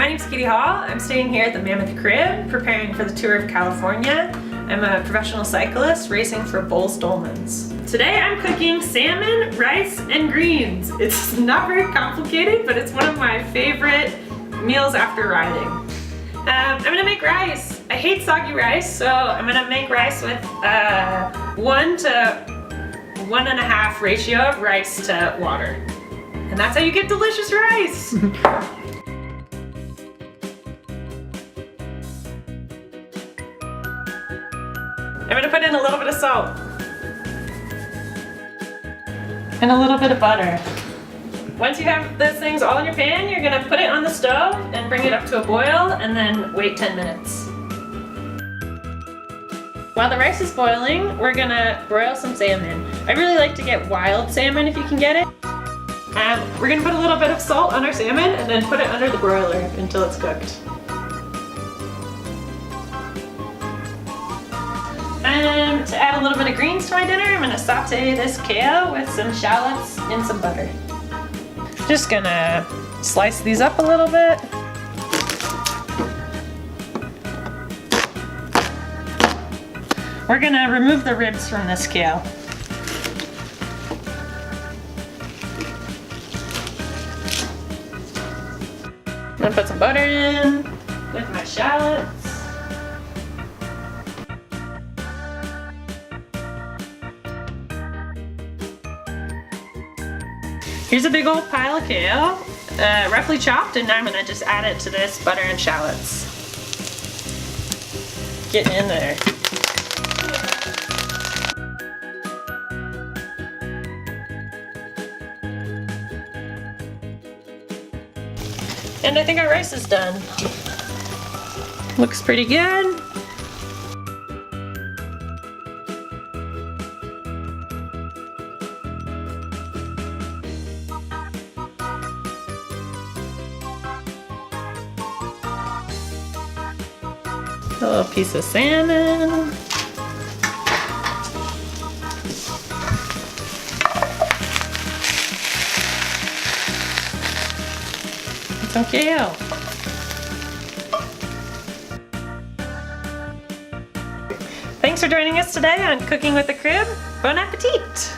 My name's Katie Hall. I'm staying here at the Mammoth Crib, preparing for the tour of California. I'm a professional cyclist racing for Bowles Dolmans. Today I'm cooking salmon, rice, and greens. It's not very complicated, but it's one of my favorite meals after riding. I'm gonna make rice. I hate soggy rice, so I'm gonna make rice with 1 to 1.5 ratio of rice to water. And that's how you get delicious rice. I'm gonna put in a little bit of salt and a little bit of butter. Once you have those things all in your pan, you're gonna put it on the stove and bring it up to a boil and then wait 10 minutes. While the rice is boiling, we're gonna broil some salmon. I really like to get wild salmon if you can get it. We're gonna put a little bit of salt on our salmon and then put it under the broiler until it's cooked. And to add a little bit of greens to my dinner, I'm gonna saute this kale with some shallots and some butter. Just gonna slice these up a little bit. We're gonna remove the ribs from this kale. I'm gonna put some butter in with my shallots. Here's a big old pile of kale, roughly chopped, and now I'm gonna just add it to this butter and shallots. Get in there. And I think our rice is done. Looks pretty good. A little piece of salmon. And some kale. Thanks for joining us today on Cooking with the Crib. Bon appetit!